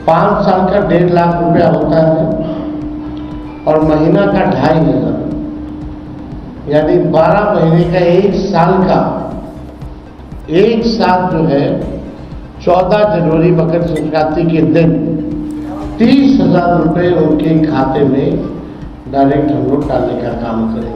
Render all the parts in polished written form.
5 साल का 1.5 लाख रुपया होता है और महीना का 2,500, यानी 12 महीने का 1 साल का एक साथ जो है 14 जनवरी मकर संक्रांति के दिन 30,000 रुपये उनके खाते में डायरेक्ट हम लोग डालने का काम करेंगे।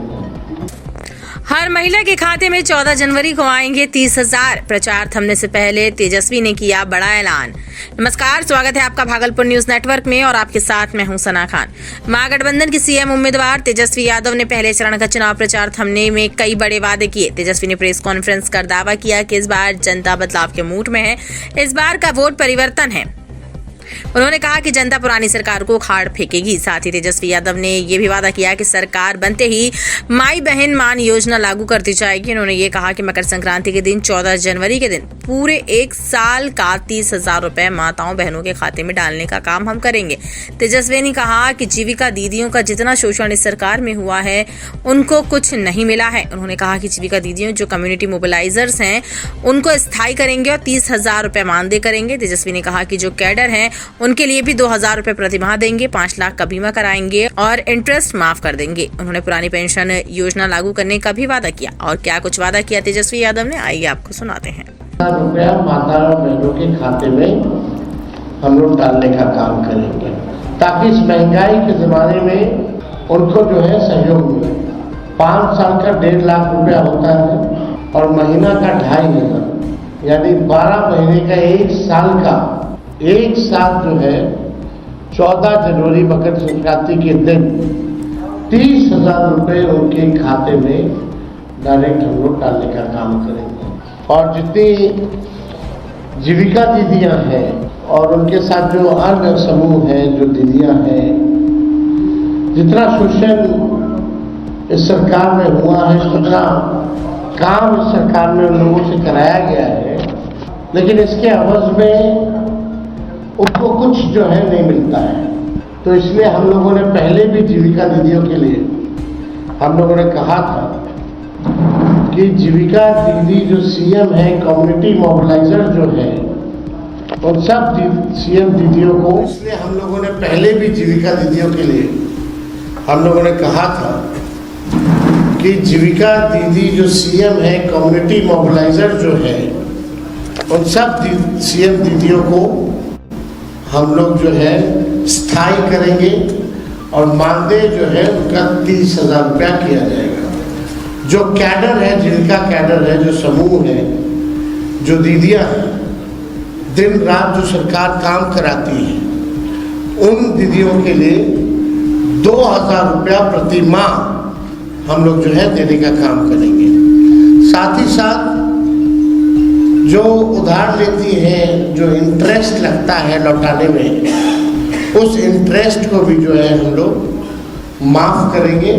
हर महिला के खाते में 14 जनवरी को आएंगे 30,000। प्रचार थमने से पहले तेजस्वी ने किया बड़ा ऐलान। नमस्कार, स्वागत है आपका भागलपुर न्यूज नेटवर्क में और आपके साथ मैं हूं सना खान। महागठबंधन के सीएम उम्मीदवार तेजस्वी यादव ने पहले चरण का चुनाव प्रचार थमने में कई बड़े वादे किए। तेजस्वी ने प्रेस कॉन्फ्रेंस कर दावा किया कि इस बार जनता बदलाव के मूड में है, इस बार का वोट परिवर्तन है। उन्होंने कहा कि जनता पुरानी सरकार को उखाड़ फेंकेगी। साथ ही तेजस्वी यादव ने यह भी वादा किया कि सरकार बनते ही माई बहन मान योजना लागू कर दी जाएगी। उन्होंने ये कहा कि मकर संक्रांति के दिन 14 जनवरी के दिन पूरे 1 साल का 30,000 रुपए माताओं बहनों के खाते में डालने का काम हम करेंगे। तेजस्वी ने कहा कि जीविका दीदियों का जितना शोषण इस सरकार में हुआ है उनको कुछ नहीं मिला है। उन्होंने कहा कि जीविका दीदियों जो कम्युनिटी मोबिलाइजर्स हैं उनको स्थायी करेंगे और 30,000 रुपए मानदेय करेंगे। तेजस्वी ने कहा कि जो कैडर हैं उनके लिए भी 2,000 रुपए प्रतिमाह देंगे, 5 लाख का बीमा कराएंगे और इंटरेस्ट माफ कर देंगे। उन्होंने पुरानी पेंशन योजना लागू करने का भी वादा किया। और क्या कुछ वादा किया तेजस्वी यादव ने, आइए आपको सुनाते हैं। रुपया माता और बहनों के खाते में हम लोग डालने का काम करेंगे ताकि इस महंगाई के जमाने में उनको जो है सहयोग मिले। 5 साल का 1.5 लाख रुपया होता है और महीना का 2,500, यानी 12 महीने का 1 साल का एक साथ जो है 14 जनवरी मकर संक्रांति के दिन 30,000 रुपये उनके खाते में डायरेक्ट हम लोग डालने का काम करेंगे। और जितनी जीविका दीदियां हैं और उनके साथ जो अन्य समूह हैं, जो दीदियां हैं, जितना शोषण इस सरकार में हुआ है, जितना काम इस सरकार में उन लोगों से कराया गया है, लेकिन इसके अवज में उनको कुछ जो है नहीं मिलता है। तो इसलिए हम लोगों ने पहले भी जीविका दीदियों के लिए हम लोगों ने कहा था कि जीविका दीदी जो सीएम है, कम्युनिटी मोबिलाइजर जो है, उन सब सीएम दीदियों को, इसलिए हम लोगों ने पहले भी जीविका दीदियों के लिए हम लोगों ने कहा था कि जीविका दीदी जो सीएम है, कम्युनिटी मोबिलाइजर जो है, उन सब सीएम दीदियों को हम लोग जो है स्थायी करेंगे और मानदेय जो है उनका 30,000 रुपया किया जाएगा। जो कैडर है, जिनका कैडर है, जो समूह है, जो दीदियां हैं, दिन रात जो सरकार काम कराती है, उन दीदियों के लिए 2,000 रुपया प्रति माह हम लोग जो है देने का काम करेंगे। साथ ही साथ जो उधार लेती हैं, जो इंटरेस्ट लगता है लौटाने में, उस इंटरेस्ट को भी जो है हम लोग माफ करेंगे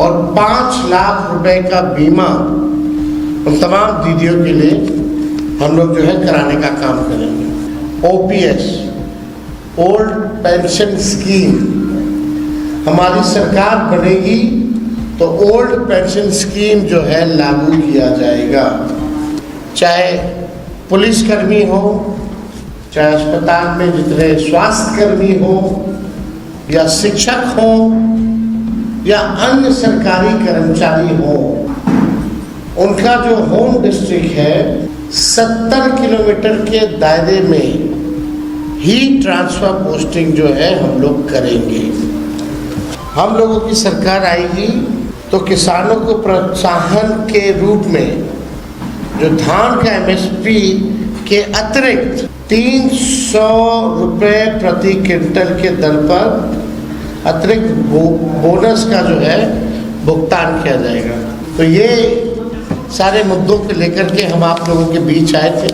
और 5 लाख रुपए का बीमा उन तमाम दीदियों के लिए हम लोग जो है कराने का काम करेंगे। ओपीएस, ओल्ड पेंशन स्कीम, हमारी सरकार बनेगी तो ओल्ड पेंशन स्कीम जो है लागू किया जाएगा। चाहे पुलिसकर्मी हो, चाहे अस्पताल में जितने स्वास्थ्यकर्मी हो, या शिक्षक हो, या अन्य सरकारी कर्मचारी हो, उनका जो होम डिस्ट्रिक्ट है 70 किलोमीटर के दायरे में ही ट्रांसफर पोस्टिंग जो है हम लोग करेंगे। हम लोगों की सरकार आएगी तो किसानों को प्रोत्साहन के रूप में जो धान का एमएसपी के अतिरिक्त 300 रुपये प्रति क्विंटल के दर पर अतिरिक्त बोनस का जो है भुगतान किया जाएगा। तो ये सारे मुद्दों को लेकर के हम आप लोगों के बीच आए थे।